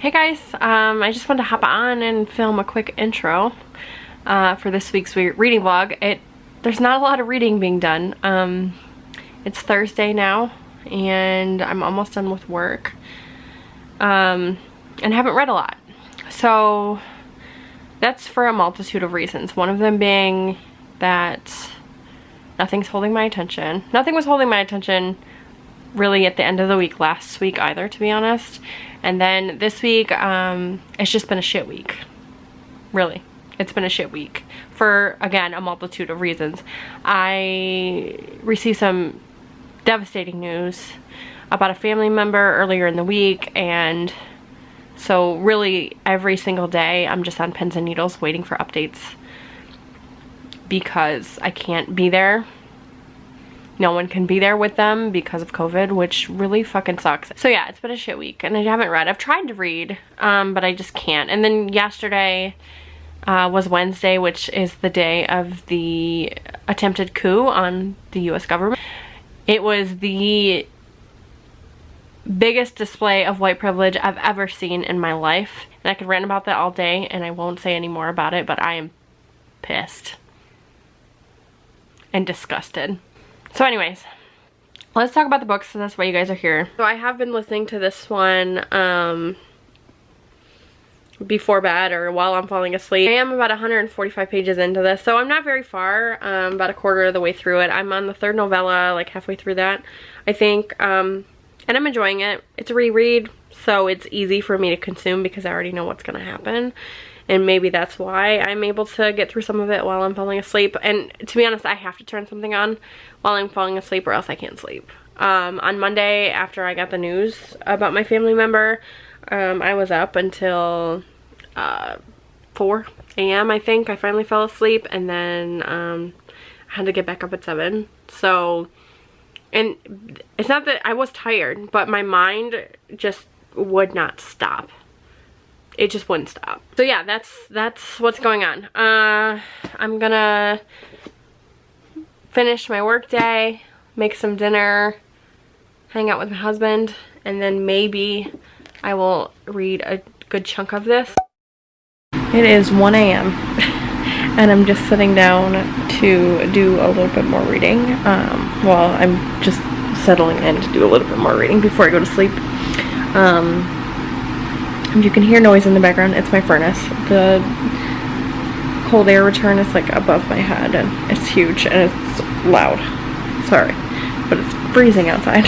Hey guys, I just wanted to hop on and film a quick intro for this week's reading vlog. There's not a lot of reading being done. It's Thursday now and I'm almost done with work and haven't read a lot. So that's for a multitude of reasons. One of them being that nothing's holding my attention. Nothing was holding my attention really at the end of the week last week either, to be honest. And then this week, it's just been a shit week. Really, it's been a shit week for, again, a multitude of reasons. I received some devastating news about a family member earlier in the week, and so really every single day I'm just on pins and needles waiting for updates because I can't be there. No one can be there with them because of COVID, which really fucking sucks. So yeah, it's been a shit week and I haven't read. I've tried to read, but I just can't. And then yesterday was Wednesday, which is the day of the attempted coup on the US government. It was the biggest display of white privilege I've ever seen in my life. And I could rant about that all day and I won't say any more about it, but I am pissed and disgusted. So anyways, let's talk about the books, so that's why you guys are here. So I have been listening to this one before bed or while I'm falling asleep. I am about 145 pages into this, so I'm not very far, about a quarter of the way through it. I'm on the third novella, like halfway through that, I think, and I'm enjoying it. It's a reread, so it's easy for me to consume because I already know what's going to happen. And maybe that's why I'm able to get through some of it while I'm falling asleep. And to be honest, I have to turn something on while I'm falling asleep or else I can't sleep. On Monday, after I got the news about my family member, I was up until 4 a.m. I think. I finally fell asleep, and then I had to get back up at 7. So, and it's not that I was tired, but my mind just would not stop. It just wouldn't stop. So yeah, that's what's going on. I'm gonna finish my work day, make some dinner, hang out with my husband, and then maybe I will read a good chunk of this. It is 1 a.m. and I'm just sitting down to do a little bit more reading. Well, I'm just settling in to do a little bit more reading before I go to sleep. You can hear noise in the background. It's my furnace. The cold air return is like above my head and it's huge and it's loud. Sorry, but it's freezing outside.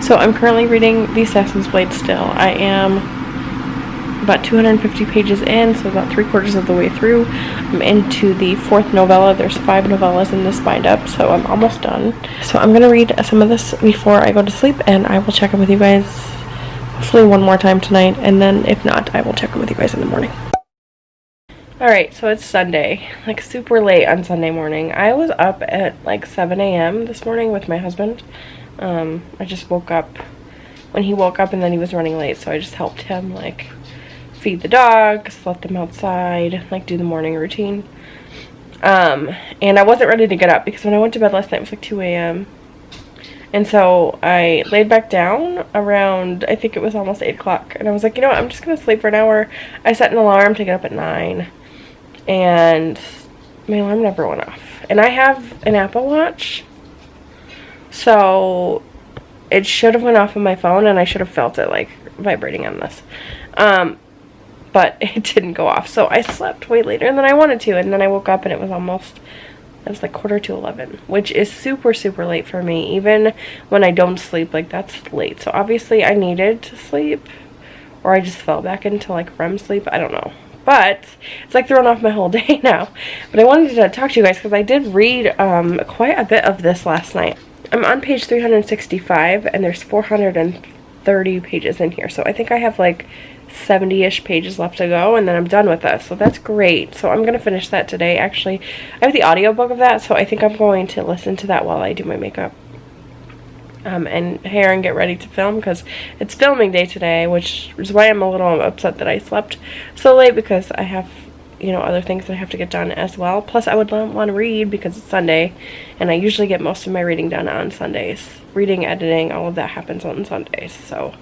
So I'm currently reading The Assassin's Blade still. I am about 250 pages in, so about 3/4 of the way through. I'm into the 4th novella. There's 5 novellas in this bind up, so I'm almost done. So I'm gonna read some of this before I go to sleep, and I will check in with you guys hopefully one more time tonight, and then if not, I will check in with you guys in the morning. Alright, so it's Sunday, like super late on Sunday morning. I was up at like 7 a.m. this morning with my husband. I just woke up when he woke up, and then he was running late, so I just helped him like feed the dogs, let them outside, like do the morning routine. And I wasn't ready to get up because when I went to bed last night it was like 2 a.m. And so I laid back down around, I think it was almost 8 o'clock. And I was like, you know what, I'm just going to sleep for an hour. I set an alarm to get up at 9. And my alarm never went off. And I have an Apple Watch. So it should have went off on my phone and I should have felt it like vibrating on this. But it didn't go off. So I slept way later than I wanted to. And then I woke up and it was like 11:45, which is super, super late for me. Even when I don't sleep, like that's late. So obviously I needed to sleep, or I just fell back into like REM sleep. I don't know. But it's like throwing off my whole day now. But I wanted to talk to you guys because I did read quite a bit of this last night. I'm on page 365 and there's 430 pages in here. So I think I have like 70-ish pages left to go, and then I'm done with this, so that's great. So I'm gonna finish that today. Actually, I have the audiobook of that, so I think I'm going to listen to that while I do my makeup and hair and get ready to film, because it's filming day today, which is why I'm a little upset that I slept so late, because I have, you know, other things that I have to get done as well. Plus I would want to read because it's Sunday, and I usually get most of my reading done on Sundays. Reading, editing, all of that happens on Sundays, so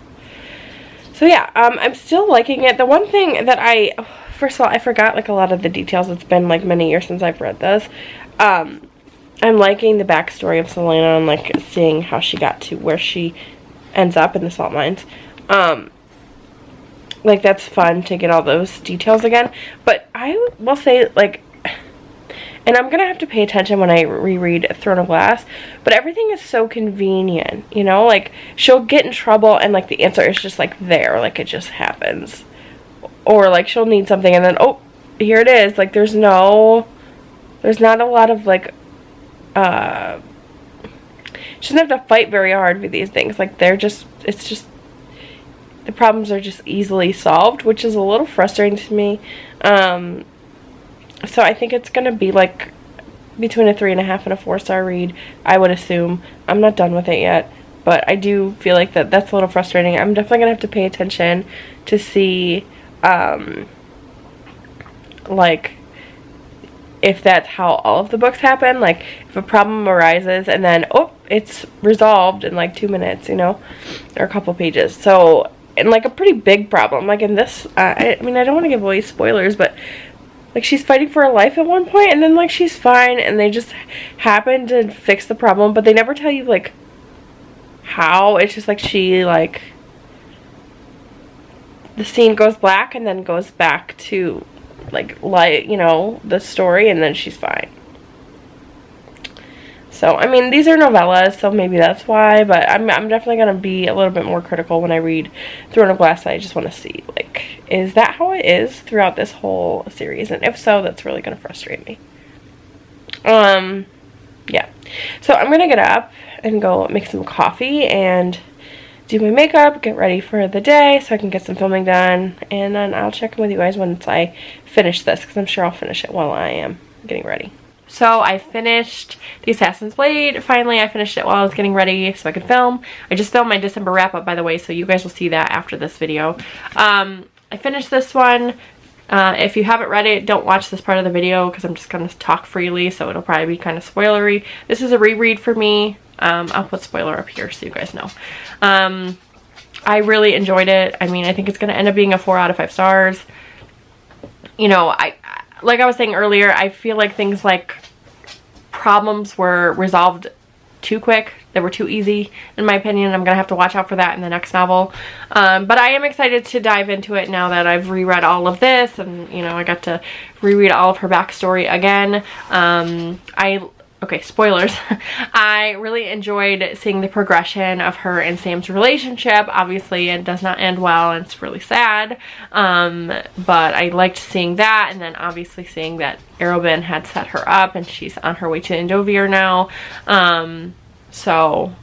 So yeah, I'm still liking it. The one thing that first of all, I forgot like a lot of the details. It's been like many years since I've read this. I'm liking the backstory of Selena and like seeing how she got to where she ends up in the salt mines. Like that's fun to get all those details again. But I will say like, and I'm gonna have to pay attention when I reread Throne of Glass, but everything is so convenient, you know, like she'll get in trouble and like the answer is just like there, like it just happens. Or like she'll need something and then, oh, here it is. Like there's not a lot of like, she doesn't have to fight very hard with these things. Like it's just, the problems are just easily solved, which is a little frustrating to me. So I think it's going to be like between a 3.5 and a 4-star read, I would assume. I'm not done with it yet, but I do feel like that's a little frustrating. I'm definitely going to have to pay attention to see, like, if that's how all of the books happen. Like, if a problem arises and then, oh, it's resolved in like 2 minutes, you know, or a couple pages. So, and like a pretty big problem. Like in this, I mean, I don't want to give away spoilers, but like she's fighting for her life at one point and then like she's fine and they just happen to fix the problem, but they never tell you like how. It's just like she like, the scene goes black and then goes back to like light, you know, the story, and then she's fine. So, I mean, these are novellas, so maybe that's why, but I'm definitely going to be a little bit more critical when I read Throne of Glass. I just want to see, like, is that how it is throughout this whole series? And if so, that's really going to frustrate me. Yeah. So, I'm going to get up and go make some coffee and do my makeup, get ready for the day so I can get some filming done, and then I'll check in with you guys once I finish this, because I'm sure I'll finish it while I am getting ready. So I finished The Assassin's Blade. Finally, I finished it while I was getting ready so I could film. I just filmed my December wrap-up, by the way, so you guys will see that after this video. I finished this one. If you haven't read it, don't watch this part of the video because I'm just going to talk freely, so it'll probably be kind of spoilery. This is a reread for me. I'll put spoiler up here so you guys know. I really enjoyed it. I mean, I think it's going to end up being a 4 out of 5 stars. You know, like I was saying earlier, I feel like things like problems were resolved too quick. They were too easy, in my opinion. I'm going to have to watch out for that in the next novel. But I am excited to dive into it now that I've reread all of this. And, you know, I got to reread all of her backstory again. Okay, spoilers. I really enjoyed seeing the progression of her and Sam's relationship. Obviously, it does not end well, and it's really sad. But I liked seeing that, and then obviously seeing that Arobin had set her up, and she's on her way to Endovir now. So,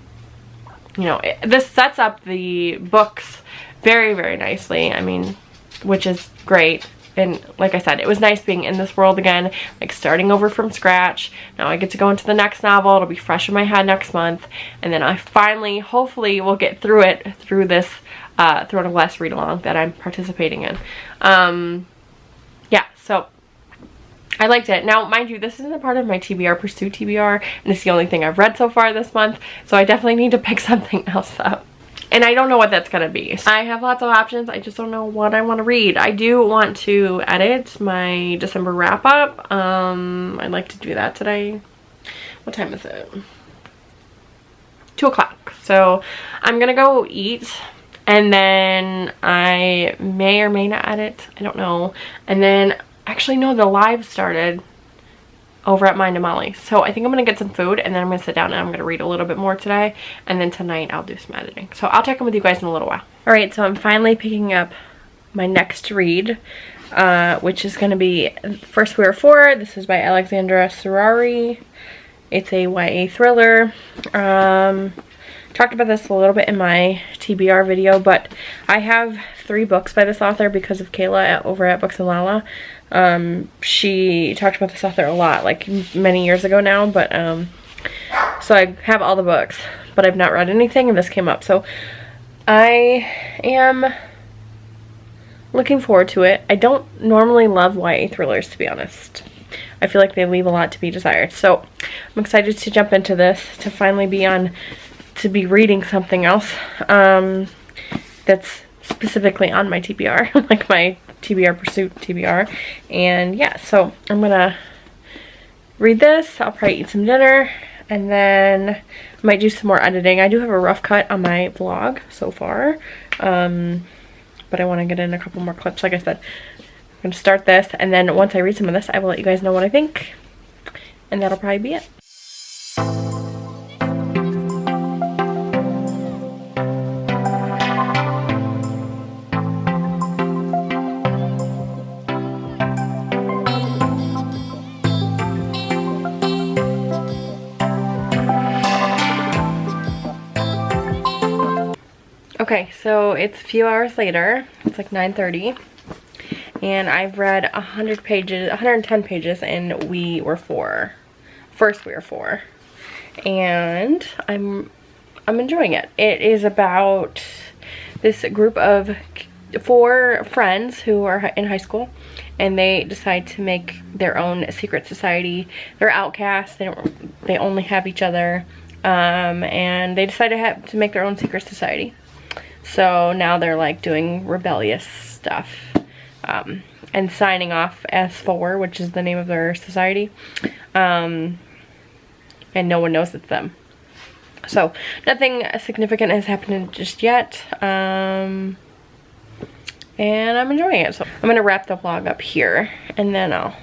you know, this sets up the books very, very nicely. I mean, which is great. And like I said, it was nice being in this world again, like starting over from scratch. Now I get to go into the next novel. It'll be fresh in my head next month. And then I finally, hopefully, will get through it through this Throne of Glass read-along that I'm participating in. Yeah, so I liked it. Now, mind you, this isn't a part of my TBR Pursue TBR, and it's the only thing I've read so far this month. So I definitely need to pick something else up. And I don't know what that's going to be. I have lots of options. I just don't know what I want to read. I do want to edit my December wrap-up. I'd like to do that today. What time is it? 2 o'clock. So I'm going to go eat. And then I may or may not edit. I don't know. And then, actually, no, the live started over at Mind and Molly. So I think I'm going to get some food, and then I'm going to sit down and I'm going to read a little bit more today. And then tonight I'll do some editing. So I'll check in with you guys in a little while. Alright, so I'm finally picking up my next read, which is going to be First We Are Four. This is by Alexandra Serrari. It's a YA thriller. Talked about this a little bit in my TBR video, but I have 3 books by this author because of Kayla over at Books and Lala. She talked about this author a lot, like many years ago now, but so I have all the books, but I've not read anything, and this came up, so I am looking forward to it. I don't normally love YA thrillers, to be honest. I feel like they leave a lot to be desired, so I'm excited to jump into this, to finally be reading something else that's specifically on my TBR, like my TBR Pursuit TBR. And yeah, so I'm gonna read this. I'll probably eat some dinner, and then I might do some more editing. I do have a rough cut on my vlog so far, but I want to get in a couple more clips. Like I said, I'm gonna start this, and then once I read some of this, I will let you guys know what I think, and that'll probably be it. Okay, so it's a few hours later. It's like 9:30, and I've read 100 pages, 110 pages, and we were four. First we were four, and I'm enjoying it. It is about this group of 4 friends who are in high school, and they decide to make their own secret society. They're outcasts. They only have each other, and they decide to make their own secret society. So now they're like doing rebellious stuff, and signing off as 4, which is the name of their society, and no one knows it's them. So nothing significant has happened just yet, and I'm enjoying it. So I'm gonna wrap the vlog up here, and then I'll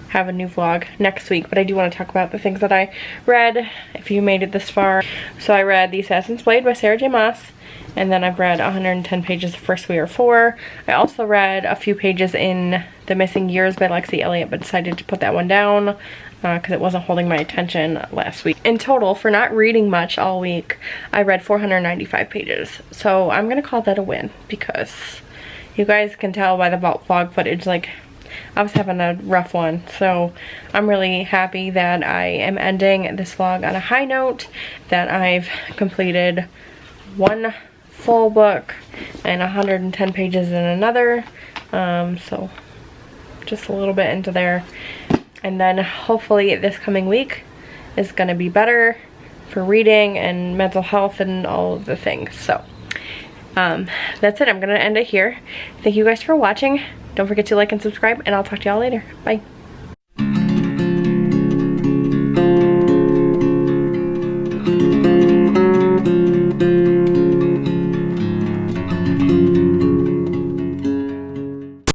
have a new vlog next week. But I do want to talk about the things that I read, if you made it this far. So I read The Assassin's Blade by Sarah J. Maas, and then I've read 110 pages of First We Are Four. I also read a few pages in The Missing Years by Lexi Elliott, but decided to put that one down because it wasn't holding my attention last week. In total, for not reading much all week, I read 495 pages. So I'm gonna call that a win, because you guys can tell by the vlog footage, like, I was having a rough one. So I'm really happy that I am ending this vlog on a high note, that I've completed 1 full book and 110 pages in another. So just a little bit into there. And then hopefully this coming week is going to be better for reading and mental health and all of the things. So that's it. I'm going to end it here. Thank you guys for watching. Don't forget to like and subscribe, and I'll talk to y'all later. Bye.